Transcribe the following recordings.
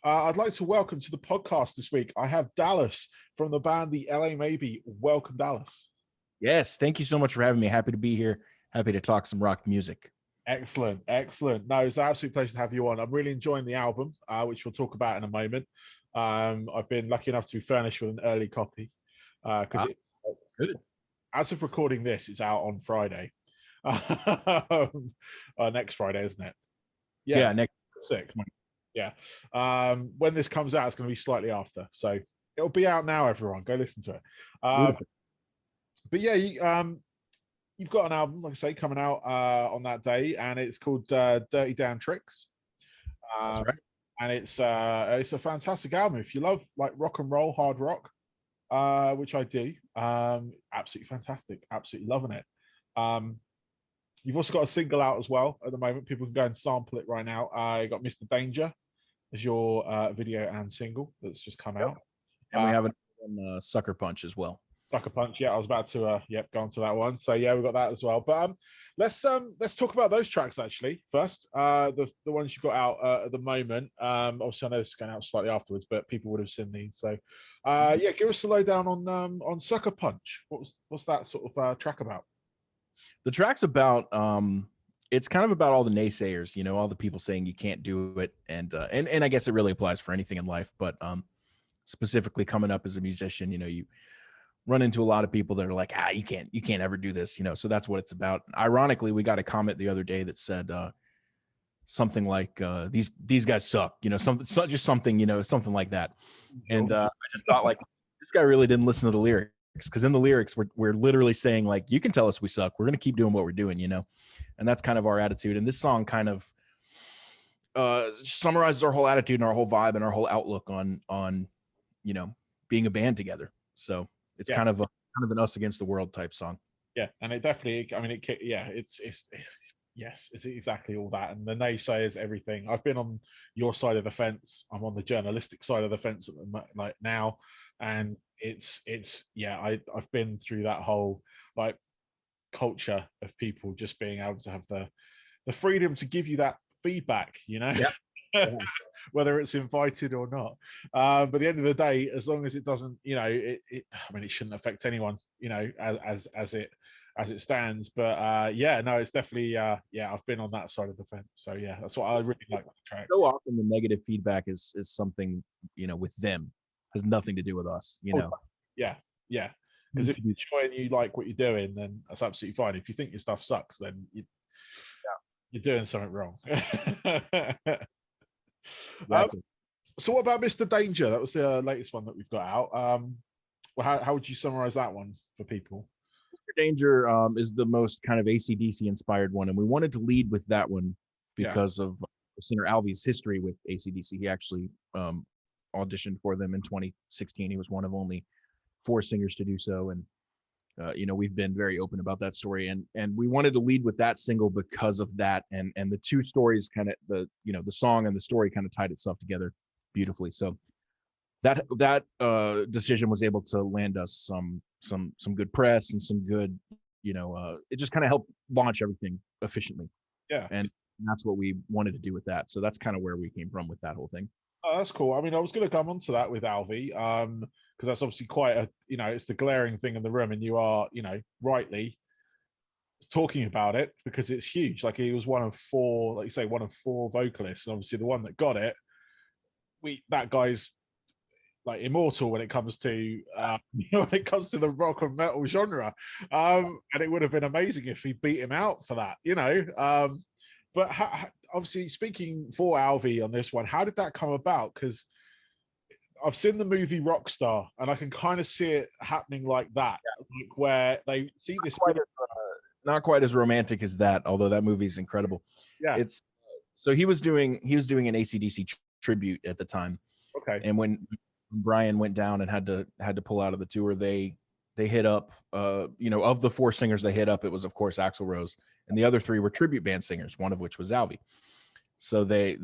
I'd like to welcome to the podcast this week. I have Dallas from the band The LA Maybe. Welcome, Dallas. Yes, thank you so much for having me. Happy to be here. Happy to talk some rock music. Excellent, excellent. No, it's an absolute pleasure to have you on. I'm really enjoying the album, which we'll talk about in a moment. I've been lucky enough to be furnished with an early copy because as of recording this, it's out on Friday. Next Friday, isn't it? Yeah, next 6th. Yeah. When this comes out, it's going to be slightly after, so it'll be out now. Everyone, go listen to it. But yeah, you've got an album, like I say, coming out on that day, and it's called Dirty Damn Tricks. That's right. And it's a fantastic album. If you love like rock and roll, hard rock, which I do, absolutely fantastic, absolutely loving it. You've also got a single out as well at the moment. People can go and sample it right now. You got Mr. Danger as your video and single that's just come out. And we have a Sucker Punch as well. Sucker Punch, yeah, I was about to go on to that one. So yeah, we've got that as well. But let's talk about those tracks actually first. The ones you've got out at the moment. Obviously I know this is going out slightly afterwards, but people would have seen these. So yeah, give us a lowdown on Sucker Punch. What's that sort of track about? The track's about it's kind of about all the naysayers, you know, all the people saying you can't do it, and I guess it really applies for anything in life, but specifically coming up as a musician, you know, you run into a lot of people that are like, you can't ever do this, you know. So that's what it's about. Ironically, we got a comment the other day that said something like these guys suck, you know, just something, you know, something like that. And I just thought, like, this guy really didn't listen to the lyrics, because in the lyrics we're literally saying, like, you can tell us we suck, we're gonna keep doing what we're doing, you know. And that's kind of our attitude. And this song kind of summarizes our whole attitude and our whole vibe and our whole outlook on you know, being a band together. So it's kind of an us against the world type song. Yeah, and it definitely, I mean, it's yes, it's exactly all that. And the naysayers, everything. I've been on your side of the fence. I'm on the journalistic side of the fence like now, and it's I've been through that whole like culture of people just being able to have the freedom to give you that feedback, you know. Yeah. Whether it's invited or not, but at the end of the day, as long as it doesn't, you know, I mean, it shouldn't affect anyone, you know, as it stands. But yeah, no, it's definitely I've been on that side of the fence. So yeah, that's what I really like with the track. So often the negative feedback is something, you know, with them, has nothing to do with us, you know. Yeah because if you enjoy and you like what you're doing, then that's absolutely fine. If you think your stuff sucks, then you're doing something wrong. Exactly. So what about Mr. Danger? That was the latest one that we've got out. Well, how would you summarize that one for people? Mr. Danger is the most kind of AC/DC inspired one, and we wanted to lead with that one because of singer Alvy's history with AC/DC. He actually auditioned for them in 2016. He was one of only 4 singers to do so, and you know, we've been very open about that story, and we wanted to lead with that single because of that, and the two stories kind of, the song and the story kind of tied itself together beautifully. So that decision was able to land us some good press and some good, you know, it just kind of helped launch everything efficiently. Yeah, and that's what we wanted to do with that. So that's kind of where we came from with that whole thing. Oh, that's cool. I mean, I was going to come on to that with Alvy, because that's obviously quite a, you know, it's the glaring thing in the room, and you are, you know, rightly talking about it because it's huge. Like, he was one of 4, like you say, one of 4 vocalists, and obviously the one that got it, that guy's like immortal when it comes to the rock and metal genre, and it would have been amazing if he beat him out for that, you know. But obviously, speaking for Alvy on this one, how did that come about? Because I've seen the movie Rockstar, and I can kind of see it happening like that, like where they see this. Not quite as romantic as that, although that movie is incredible. Yeah, it's so he was doing an AC/DC tribute at the time. Okay, and when Brian went down and had to pull out of the tour, they hit up, you know, of the 4 singers they hit up, it was of course Axl Rose, and the other 3 were tribute band singers, one of which was Alvy. So they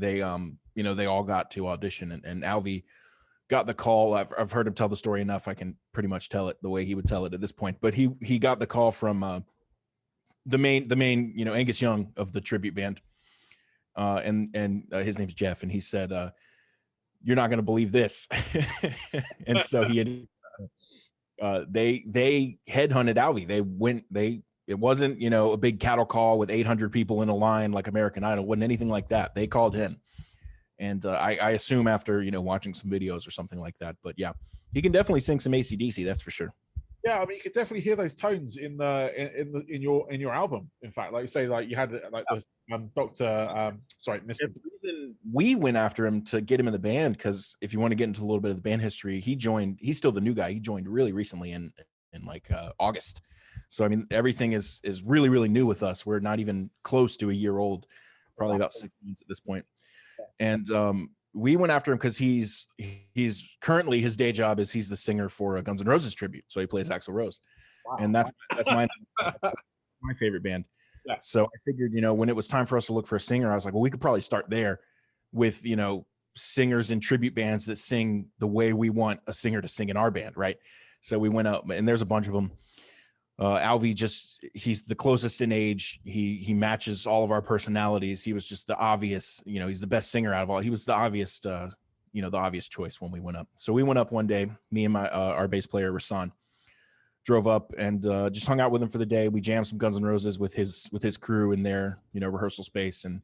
you know, they all got to audition, and Alvy got the call. I've heard him tell the story enough, I can pretty much tell it the way he would tell it at this point. But he got the call from the main, you know, Angus Young of the tribute band, and his name's Jeff, and he said, you're not going to believe this. And so they headhunted Alvy. It wasn't, a big cattle call with 800 people in a line like American Idol. It wasn't anything like that. They called him. And I assume after, watching some videos or something like that. But yeah, he can definitely sing some AC/DC. That's for sure. Yeah, I mean, you could definitely hear those tones in your album. In fact, like you say, like you had like the Mr. The reason we went after him to get him in the band, because if you want to get into a little bit of the band history, he's still the new guy. He joined really recently in like August. So I mean, everything is really, really new with us. We're not even close to a year old, probably about 6 months at this point. And we went after him because he's currently, his day job is he's the singer for a Guns N' Roses tribute. So he plays Axl Rose. Wow. And that's my favorite band. Yeah. So I figured, when it was time for us to look for a singer, I was like, well, we could probably start there with, singers in tribute bands that sing the way we want a singer to sing in our band. Right. So we went up, and there's a bunch of them. Alvy, he's the closest in age. He matches all of our personalities. He was just the obvious, he's the best singer out of all. He was the obvious, the obvious choice when we went up. So we went up one day, me and our bass player, Rasan, drove up and just hung out with him for the day. We jammed some Guns N' Roses with his crew in their, rehearsal space, and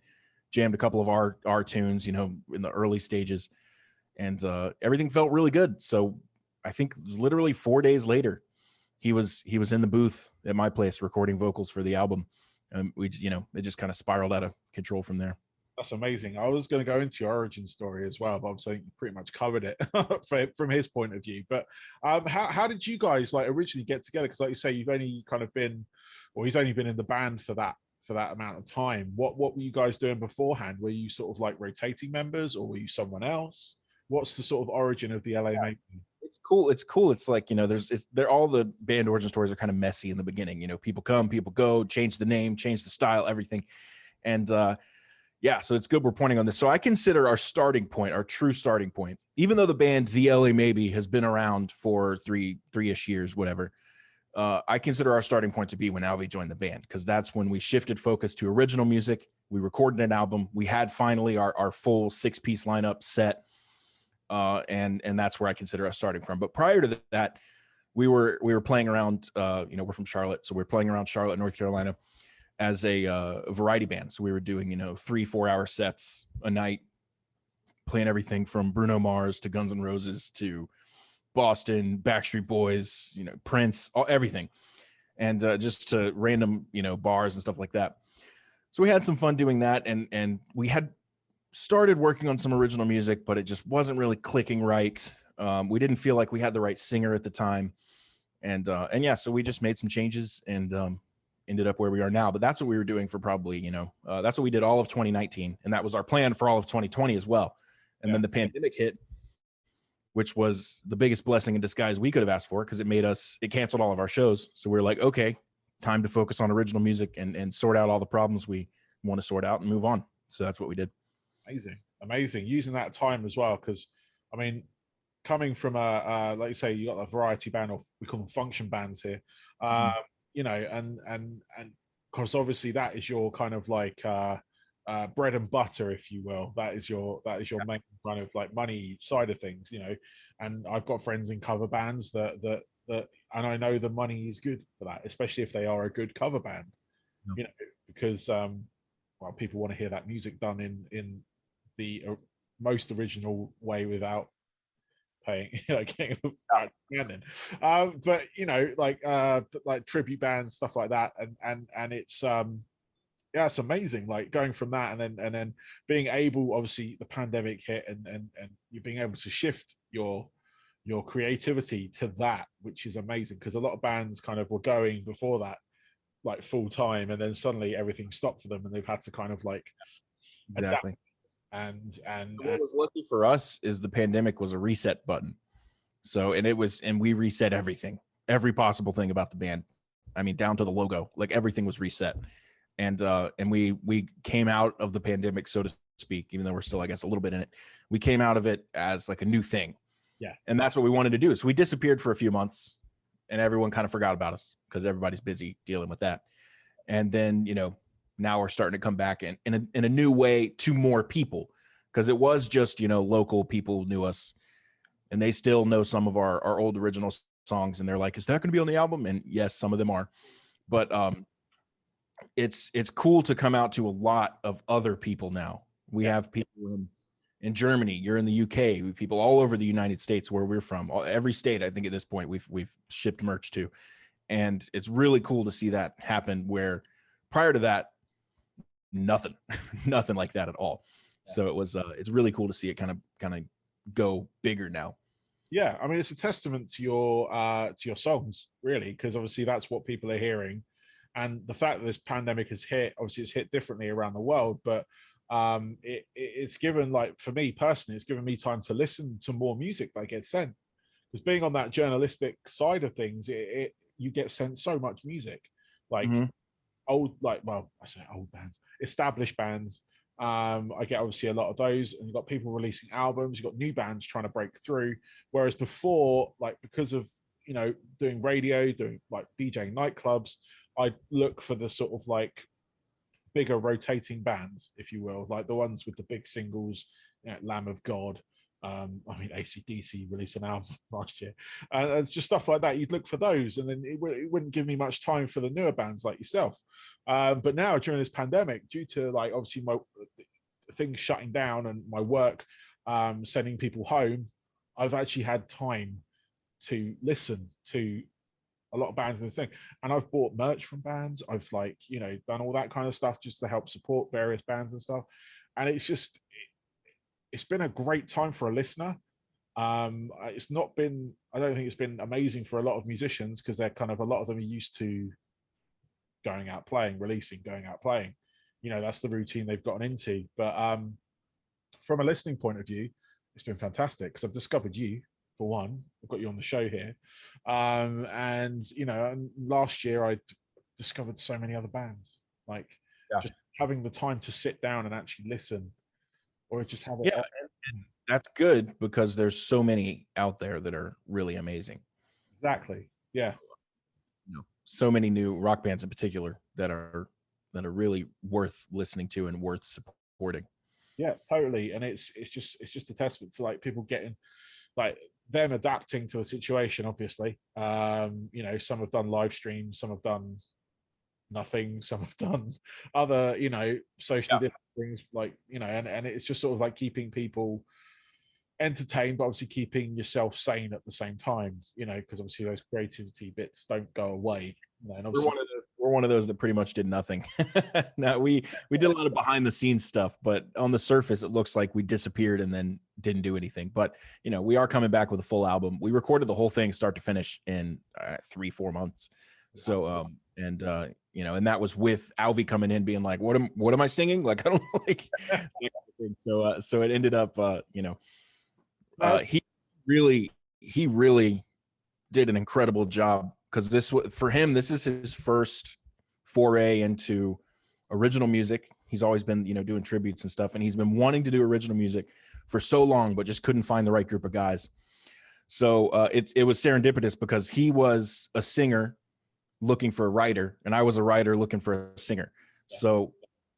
jammed a couple of our tunes, in the early stages, and everything felt really good. So I think it was literally 4 days later, he was in the booth at my place recording vocals for the album. And it just kind of spiraled out of control from there. That's amazing. I was going to go into your origin story as well, but I'm saying you pretty much covered it from his point of view. But how did you guys originally get together? Because like you say, he's only been in the band for that amount of time. What were you guys doing beforehand? Were you sort of like rotating members, or were you someone else? What's the sort of origin of the LA Maybe? It's cool. It's like, all the band origin stories are kind of messy in the beginning. People come, people go, change the name, change the style, everything. And yeah, so it's good we're pointing on this. So I consider our starting point, our true starting point, even though the band The LA Maybe has been around for three-ish years, whatever. I consider our starting point to be when Alvy joined the band, because that's when we shifted focus to original music. We recorded an album. We had finally our full 6-piece lineup set. And that's where I consider us starting from. But prior to that, we were playing around, we're from Charlotte. So we're playing around Charlotte, North Carolina as a variety band. So we were doing, 3-4 hour sets a night, playing everything from Bruno Mars to Guns N' Roses to Boston, Backstreet Boys, Prince, everything. And just to random, bars and stuff like that. So we had some fun doing that. And we had started working on some original music, but it just wasn't really clicking right. We didn't feel like we had the right singer at the time. And yeah, so we just made some changes and ended up where we are now. But that's what we were doing for probably, that's what we did all of 2019. And that was our plan for all of 2020 as well. And then the pandemic hit, which was the biggest blessing in disguise we could have asked for, because it canceled all of our shows. So we were like, okay, time to focus on original music and sort out all the problems we want to sort out and move on. So that's what we did. Amazing using that time as well, because I mean, coming from like you say, you got a variety band, or we call them function bands here, and because obviously that is your kind of like bread and butter, if you will. That is your main kind of like money side of things, and I've got friends in cover bands that and I know the money is good for that, especially if they are a good cover band. Because well, people want to hear that music done in the most original way without paying, getting but like tribute bands, stuff like that, and it's it's amazing, like going from that and then being able, obviously the pandemic hit, and you being able to shift your creativity to that, which is amazing, because a lot of bands kind of were going before that like full time, and then suddenly everything stopped for them, and they've had to kind of like exactly adapt. And what was lucky for us is the pandemic was a reset button. So and we reset every possible thing about the band. I mean, down to the logo, like everything was reset. And we came out of the pandemic, so to speak, even though we're still, I guess, a little bit in it. We came out of it as like a new thing. Yeah. And that's what we wanted to do. So we disappeared for a few months, and everyone kind of forgot about us because everybody's busy dealing with that. And then, now we're starting to come back in a new way to more people. because it was just, local people knew us, and they still know some of our old original songs, and they're like, is that going to be on the album? And yes, some of them are. But it's cool to come out to a lot of other people now. We have people in Germany, you're in the UK, we people all over the United States where we're from. Every state, I think at this point we've shipped merch to. And it's really cool to see that happen, where prior to that, nothing nothing like that at all. So it's really cool to see it kind of go bigger now. Yeah, I mean, it's a testament to your songs, really, because obviously that's what people are hearing. And the fact that this pandemic has hit, obviously it's hit differently around the world, but it's given, like, for me personally, it's given me time to listen to more music that gets sent. Because being on that journalistic side of things, you get sent so much music, like old, like, well, I say old bands, established bands. I get obviously a lot of those, and you've got people releasing albums, you've got new bands trying to break through. Whereas before, like, because of doing radio, doing like DJing nightclubs, I'd look for the sort of like bigger rotating bands, if you will, like the ones with the big singles, Lamb of God. I mean, AC/DC released an album last year. It's just stuff like that. You'd look for those, and then it wouldn't give me much time for the newer bands like yourself. But now during this pandemic, due to, like, obviously my things shutting down and my work sending people home, I've actually had time to listen to a lot of bands and thing, and I've bought merch from bands. I've, like, done all that kind of stuff just to help support various bands and stuff. And it's been a great time for a listener. It's not been, I don't think it's been amazing for a lot of musicians, because they're kind of, a lot of them are used to going out playing, releasing, going out playing. That's the routine they've gotten into. But from a listening point of view, it's been fantastic, because I've discovered you, for one. I've got you on the show here. And last year I discovered so many other bands, like, just having the time to sit down and actually listen, or just have it. And that's good, because there's so many out there that are really amazing. Exactly. Yeah. So many new rock bands in particular that are really worth listening to and worth supporting. Yeah, totally. And it's just a testament to, like, people getting, like, them adapting to the situation. Obviously, some have done live streams, some have done nothing, some have done other, socially different things, like, and it's just sort of like keeping people entertained, but obviously keeping yourself sane at the same time, because obviously those creativity bits don't go away. And we're one of those that pretty much did nothing. No, we did a lot of behind the scenes stuff, but on the surface it looks like we disappeared and then didn't do anything. But we are coming back with a full album. We recorded the whole thing start to finish in 3-4 months. So and that was with Alvy coming in being like, what am I singing? Like, I don't like. So it ended up he really did an incredible job, because this is his first foray into original music. He's always been doing tributes and stuff, and he's been wanting to do original music for so long, but just couldn't find the right group of guys. So it was serendipitous, because he was a singer looking for a writer, and I was a writer looking for a singer. So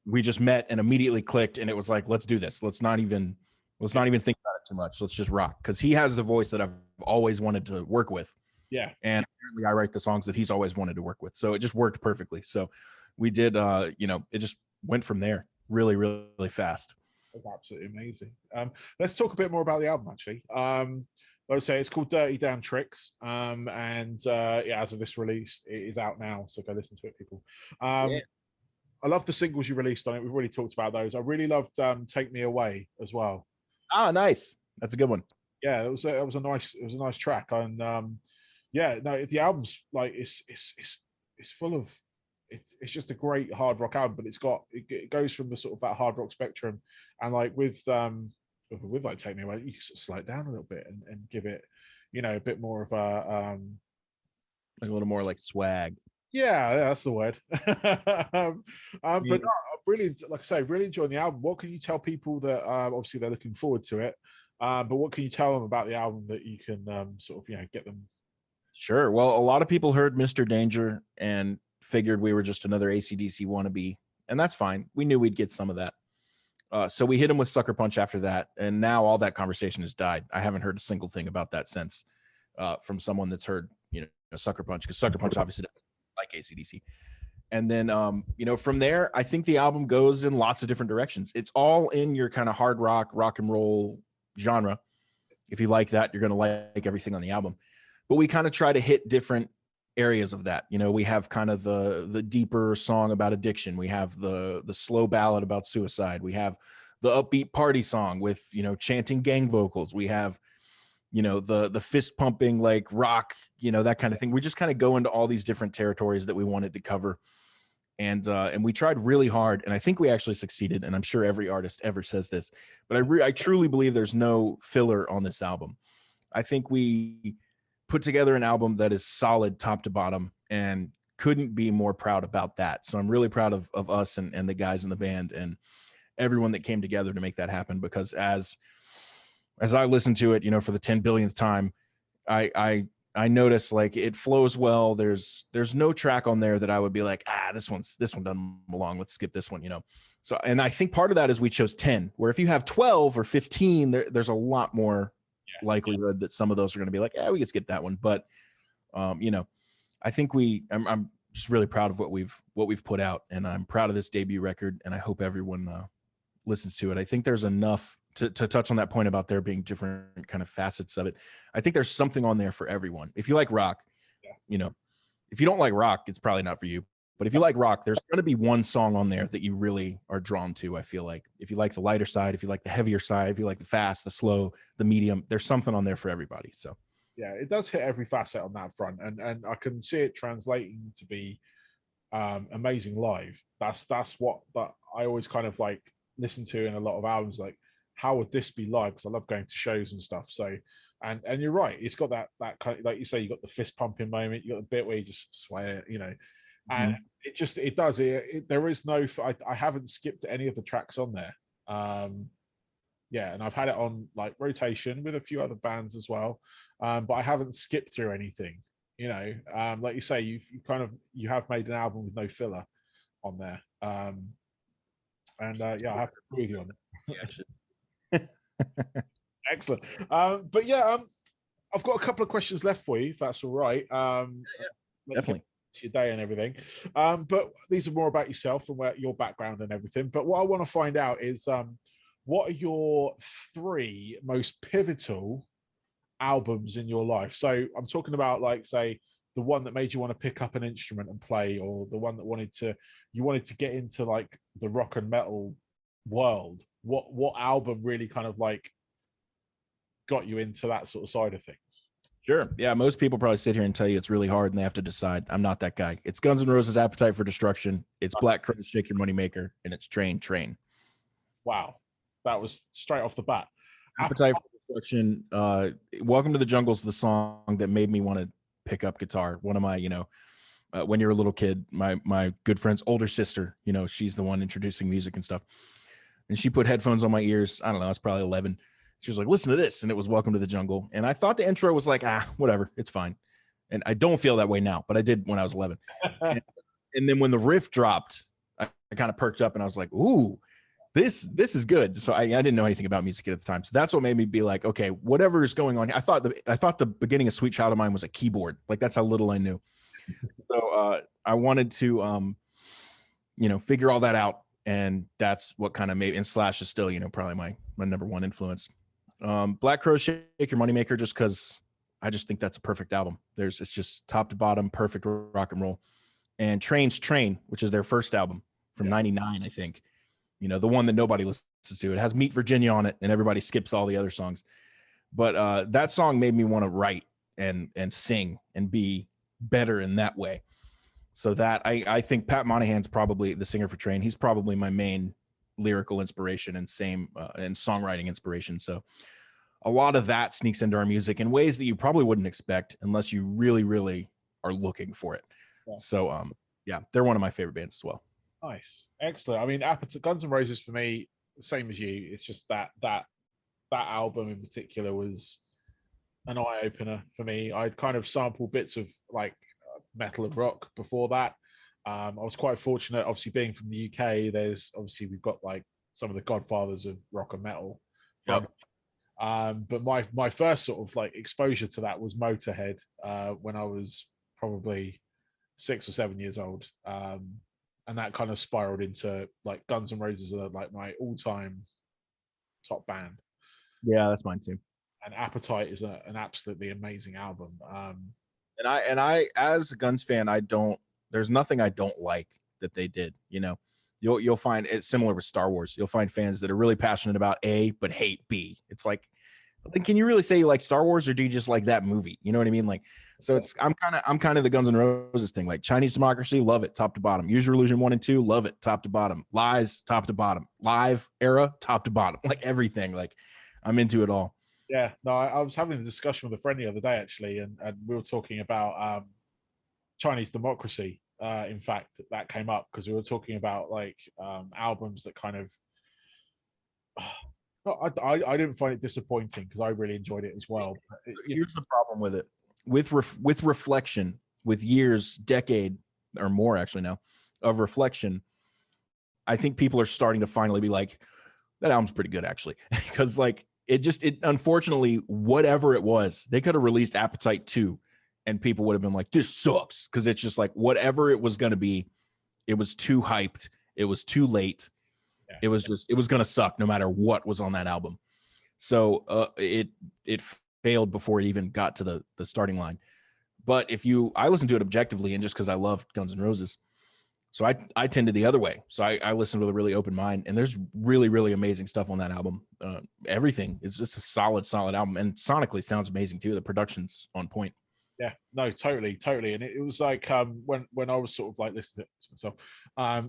we just met and immediately clicked, and it was like, let's do this. Let's not even think about it too much. Let's just rock, because he has the voice that I've always wanted to work with. Yeah. And apparently I write the songs that he's always wanted to work with. So it just worked perfectly. So we did, it just went from there really, really fast. That's absolutely amazing. Let's talk a bit more about the album, actually. Like I say, it's called Dirty Damn Tricks. As of this release, it is out now. So go listen to it, people. I love the singles you released on it. We've already talked about those. I really loved Take Me Away as well. Ah, nice. That's a good one. Yeah, it was a nice track. And the album's like, it's full of, it's just a great hard rock album, but it goes from the sort of that hard rock spectrum, and like with like Take Me Away, you can sort of slow it down a little bit and give it, a bit more of a like a little more like swag. Yeah, that's the word. But no, I'm really, like I say, really enjoying the album. What can you tell people that obviously they're looking forward to it? But what can you tell them about the album that you can sort of get them? Sure. Well, a lot of people heard Mr. Danger and figured we were just another AC/DC wannabe, and that's fine. We knew we'd get some of that. So we hit him with Sucker Punch after that, and now all that conversation has died. I haven't heard a single thing about that since, from someone that's heard, Sucker Punch, because Sucker Punch obviously doesn't like AC/DC. And then, from there, I think the album goes in lots of different directions. It's all in your kind of hard rock and roll genre. If you like that, you're going to like everything on the album. But we kind of try to hit different areas of that. We have kind of the deeper song about addiction. We have the slow ballad about suicide. We have the upbeat party song with, chanting gang vocals. We have, the fist pumping, like rock, that kind of thing. We just kind of go into all these different territories that we wanted to cover. And we tried really hard, and I think we actually succeeded. And I'm sure every artist ever says this, but I truly believe there's no filler on this album. I think we put together an album that is solid top to bottom, and couldn't be more proud about that. So I'm really proud of us and the guys in the band and everyone that came together to make that happen. Because as I listened to it, for the 10 billionth time, I noticed like it flows well. There's no track on there that I would be like, this one doesn't belong, let's skip this one, So, and I think part of that is we chose 10, where if you have 12 or 15, there's a lot more likelihood that some of those are going to be like, we could skip that one. But, I think I'm just really proud of what we've put out, and I'm proud of this debut record, and I hope everyone listens to it. I think there's enough to touch on that point about there being different kind of facets of it. I think there's something on there for everyone. If you like rock, if you don't like rock, it's probably not for you. But if you like rock, there's going to be one song on there that you really are drawn to. I feel like if you like the lighter side, if you like the heavier side, if you like the fast, the slow, the medium, there's something on there for everybody. So yeah, it does hit every facet on that front, and I can see it translating to be amazing live. That's what that I always kind of like listen to in a lot of albums, like how would this be live, because I love going to shows and stuff. So and you're right, it's got that kind of, like you say, you got the fist pumping moment, you got the bit where you just swear, and it does there is no, I haven't skipped any of the tracks on there. And I've had it on like rotation with a few other bands as well, but I haven't skipped through anything. Like you say, you have made an album with no filler on there. I have to agree with you on that. Excellent. I've got a couple of questions left for you, if that's all right. Definitely. To your day and everything. But these are more about yourself and your background and everything. But what I want to find out is what are your 3 most pivotal albums in your life? So I'm talking about, like, say, the one that made you want to pick up an instrument and play, or the one that you wanted to get into like the rock and metal world. What album really kind of like got you into that sort of side of things? Sure. Yeah, most people probably sit here and tell you it's really hard and they have to decide. I'm not that guy. It's Guns N' Roses' Appetite for Destruction. It's Black Crowes' Shake Your Money Maker, and it's Train. Wow. That was straight off the bat. Appetite for Destruction. Welcome to the Jungle is the song that made me want to pick up guitar. One of my, when you're a little kid, my good friend's older sister, she's the one introducing music and stuff. And she put headphones on my ears. I don't know, I was probably 11. She was like, listen to this. And it was Welcome to the Jungle. And I thought the intro was like, whatever, it's fine. And I don't feel that way now, but I did when I was 11. and then when the riff dropped, I kind of perked up and I was like, ooh, this is good. So I didn't know anything about music at the time. So that's what made me be like, okay, whatever is going on here. I thought the beginning of Sweet Child of Mine was a keyboard. Like, that's how little I knew. So I wanted to, figure all that out. And that's what kind of made, and Slash is still, probably my number one influence. Black Crowes' Shake Your Money Maker, just because I just think that's a perfect album. It's just top to bottom, perfect rock and roll. And Train, which is their first album from '99, I think. The one that nobody listens to. It has Meet Virginia on it, and everybody skips all the other songs. But that song made me want to write and sing and be better in that way. So that I think Pat Monahan's probably the singer for Train. He's probably my main lyrical inspiration and and songwriting inspiration. So a lot of that sneaks into our music in ways that you probably wouldn't expect unless you really, really are looking for it. Yeah. So they're one of my favorite bands as well. Nice. Excellent. I mean, Guns N' Roses for me, same as you. It's just that album in particular was an eye-opener for me. I'd kind of sampled bits of like metal and rock before that. I was quite fortunate, obviously being from the UK, we've got like some of the godfathers of rock and metal Yep. from. But my first sort of like exposure to that was Motorhead when I was probably 6 or 7 years old, and that kind of spiraled into like Guns N' Roses are like my all-time top band, Yeah, that's mine too. and Appetite is an absolutely amazing album. And I as a Guns fan, there's nothing I don't like that they did. You'll find it's similar with Star Wars. You'll find fans that are really passionate about A but hate B. It's like, can you really say you like Star Wars, or do you just like that movie? You know what I mean? Like, so it's I'm kind of the Guns N' Roses thing. Like Chinese Democracy, love it, top to bottom. Use Your Illusion 1 and 2, love it, top to bottom. Lies, top to bottom. Live era, top to bottom. Like everything. Like I'm into it all. Yeah, no, I was having a discussion with a friend the other day actually, and we were talking about Chinese Democracy. In fact, that came up because we were talking about like albums that kind of. I didn't find it disappointing because I really enjoyed it as well. But Here's the problem with it. With reflection, with years, decade or more actually now of reflection, I think people are starting to finally be like, that album's pretty good actually, because like it unfortunately, whatever it was, they could have released Appetite 2 and people would have been like, this sucks, because it's just like whatever it was going to be, it was too hyped, it was too late, it was going to suck no matter what was on that album. So it failed before it even got to the starting line. But I listened to it objectively, and just because I love Guns N' Roses, so I tended the other way. So I listened with a really open mind, and there's really, really amazing stuff on that album. Everything is just a solid album, and sonically sounds amazing too. The production's on point. Yeah, no, totally. And it was like when I was sort of like listening to myself,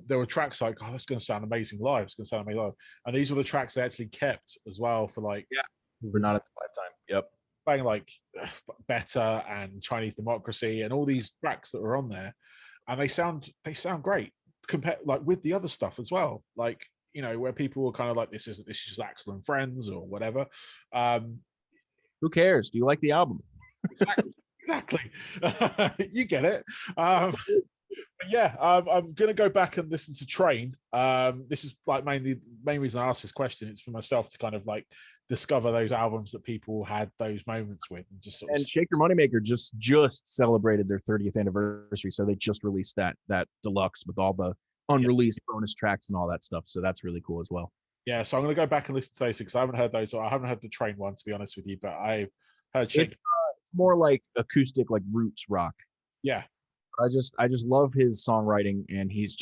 there were tracks like, oh, that's going to sound amazing live. It's going to sound amazing live, and these were the tracks they actually kept as well for like, we're not at the lifetime. Yep. Playing like Better and Chinese Democracy and all these tracks that were on there, and they sound great compared like with the other stuff as well. Like, where people were kind of like, this is just Axl and Friends or whatever. Who cares? Do you like the album? Exactly. You get it. Yeah, I'm gonna go back and listen to Train. This is like main reason I asked this question. It's for myself to kind of like discover those albums that people had those moments with, and just sort of. And Shake Your Moneymaker just celebrated their 30th anniversary, so they just released that deluxe with all the unreleased bonus tracks and all that stuff. So that's really cool as well. Yeah, so I'm gonna go back and listen to those because I haven't heard those, or I haven't heard the Train one, to be honest with you. But I heard Shake. It's more like acoustic, like roots rock. Yeah. I just love his songwriting, and he's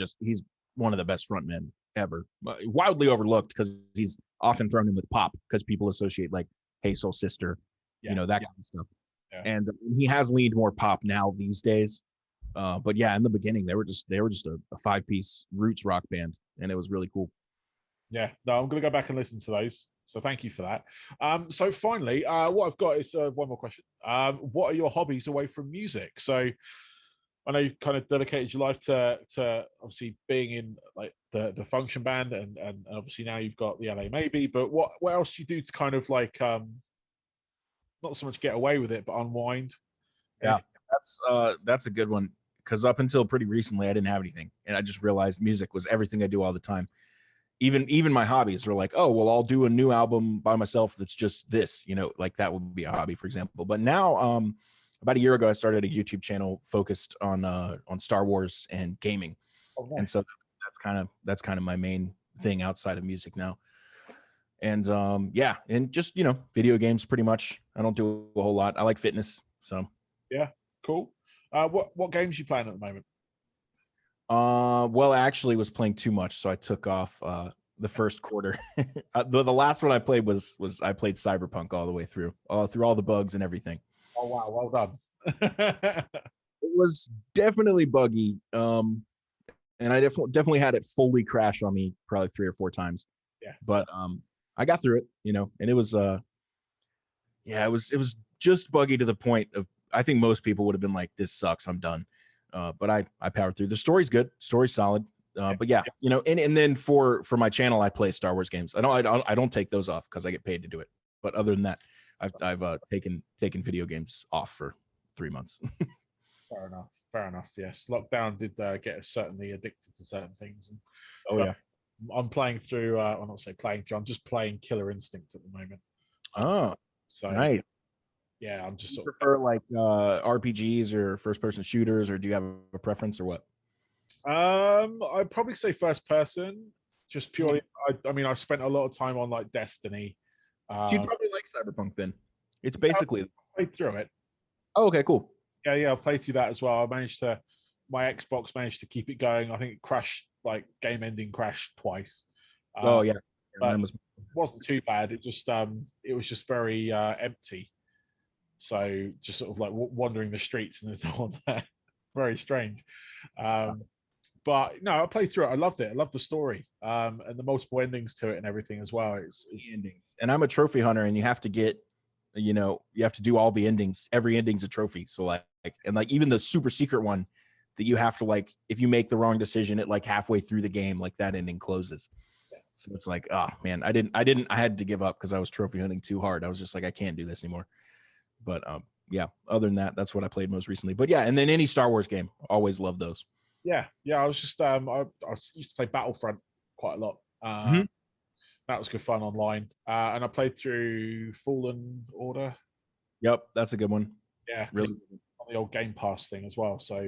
one of the best frontmen ever. Wildly overlooked because he's often thrown in with pop because people associate like Hey Soul Sister, that kind of stuff. Yeah. And he has leaned more pop now these days. But yeah, in the beginning they were just a 5-piece roots rock band, and it was really cool. Yeah, no, I'm gonna go back and listen to those. So thank you for that. So finally, what I've got is one more question. What are your hobbies away from music? So I know you kind of dedicated your life to obviously being in like the function band, and obviously now you've got the LA Maybe. But what else do you do to kind of like not so much get away with it, but unwind? Yeah, that's a good one, because up until pretty recently I didn't have anything, and I just realized music was everything I do all the time. Even my hobbies were like, oh, well, I'll do a new album by myself that's just this, like that would be a hobby, for example. But now, about a year ago, I started a YouTube channel focused on Star Wars and gaming. Oh, nice. And so that's kind of my main thing outside of music now. And and just video games pretty much. I don't do a whole lot. I like fitness, so yeah, cool. What games are you playing at the moment? Well, I actually was playing too much, so I took off the first quarter. The last one I played was I played Cyberpunk all the way through all the bugs and everything. Oh wow, well done. It was definitely buggy, and I definitely had it fully crash on me probably 3 or 4 times. Yeah, but I got through it, and it was it was just buggy to the point of I think most people would have been like, this sucks, I'm done. But I powered through. The story's good, story's solid. But yeah, and then for my channel, I play Star Wars games. I don't take those off because I get paid to do it. But other than that, I've taken video games off for 3 months. Fair enough. Yes, lockdown did get us certainly addicted to certain things. Oh yeah. I'm playing through. I'm not say playing through. I'm just playing Killer Instinct at the moment. Oh, So nice. yeah, I'm just Do you sort of. prefer like RPGs or first person shooters, or do you have a preference or what? I'd probably say first person, just purely. I mean, I spent a lot of time on like Destiny. So you'd Um, probably like Cyberpunk then. It's yeah, I basically. played through it. Oh, okay, cool. Yeah, I've played through that as well. I managed to. My Xbox managed to keep it going. I think it crashed, like game ending crashed twice. Oh Uh, yeah, but mine it was. wasn't too bad. It was just very empty. So just sort of like wandering the streets and there's no one there. Very strange. Um, but no, I played through it. I loved it. I loved the story and the multiple endings to it and everything as well. It's Endings. And I'm a trophy hunter, and you have to get, you have to do all the endings. Every ending's a trophy. So and even the super secret one that you have to if you make the wrong decision at like halfway through the game, like that ending closes. So it's like, oh man, I had to give up because I was trophy hunting too hard. I was just like, I can't do this anymore. But yeah, other than that, that's what I played most recently. But yeah, and then any Star Wars game, always love those. Yeah. I was just I used to play Battlefront quite a lot. Mhm. That was good fun online. And I played through Fallen Order. Yep, that's a good one. Yeah, Really. on the old Game Pass thing as well. So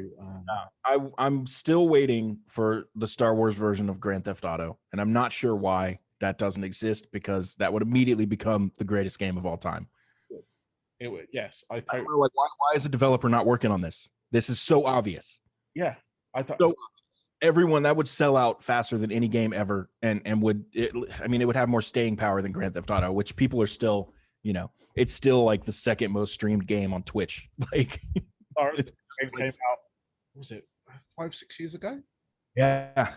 I'm still waiting for the Star Wars version of Grand Theft Auto, and I'm not sure why that doesn't exist, because that would immediately become the greatest game of all time. it would, yes, I I totally. don't know, why is the developer not working on this? This is so obvious. Yeah, I thought. So everyone, that would sell out faster than any game ever, and it would have more staying power than Grand Theft Auto, which people are still, it's still like the second most streamed game on Twitch. Like, It came out. Was it 5-6 years ago? Yeah,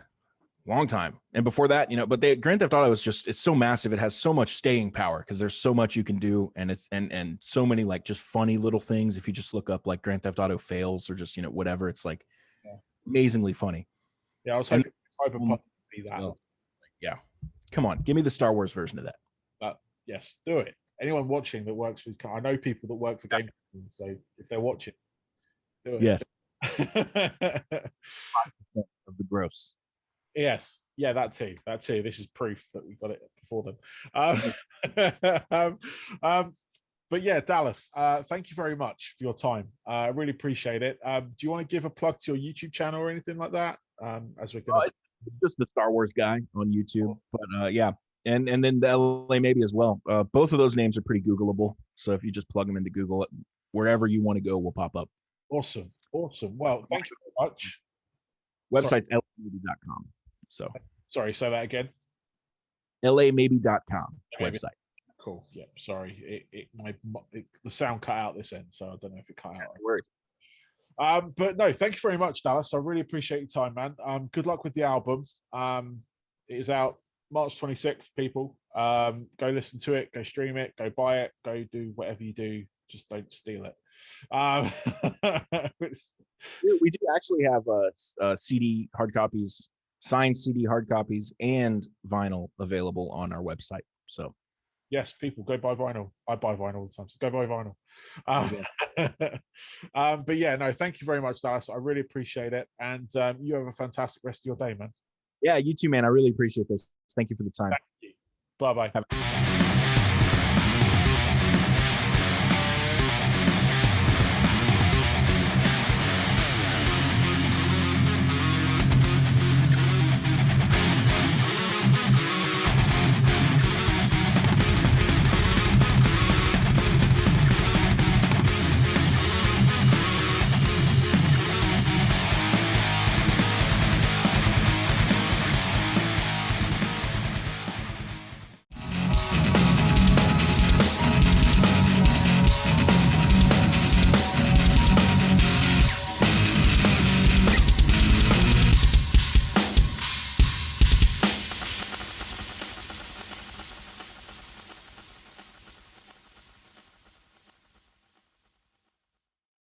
long time. And before that, but Grand Theft Auto is it's so massive. It has so much staying power because there's so much you can do, and it's and so many like just funny little things. If you just look up like Grand Theft Auto fails or just whatever, it's like amazingly funny. Yeah, I was hoping Cyberpunk would be that. Well, yeah, come on, give me the Star Wars version of that. Yes, do it. Anyone watching that works for I know people that work for Game, so if they're watching, do it. Yes. Of the gross. Yes, yeah, that too. This is proof that we got it before them. But yeah, Dallas, thank you very much for your time. I really appreciate it. Do you want to give a plug to your YouTube channel or anything like that? As we're going, it's just the Star Wars guy on YouTube, but yeah, and then the LA maybe as well. Both of those names are pretty Googleable, so if you just plug them into Google, wherever you want to go will pop up. Awesome. Well, thank you very much. Website's lamaybe.com. So sorry, say that again. lamaybe.com website. Cool. Yeah. Sorry, the sound cut out this end, so I don't know if it cut out. Worries. But no, thank you very much, Dallas. I really appreciate your time, man. Good luck with the album. It is out March 26th, people. Go listen to it, go stream it, go buy it, go do whatever you do. Just don't steal it. We do actually have CD hard copies, signed CD hard copies, and vinyl available on our website. So yes, people, go buy vinyl. I buy vinyl all the time, so go buy vinyl. But yeah, no, thank you very much, Dallas. I really appreciate it, and you have a fantastic rest of your day, man. Yeah, you too, man. I really appreciate this. Thank you for the time. Thank you. Bye-bye.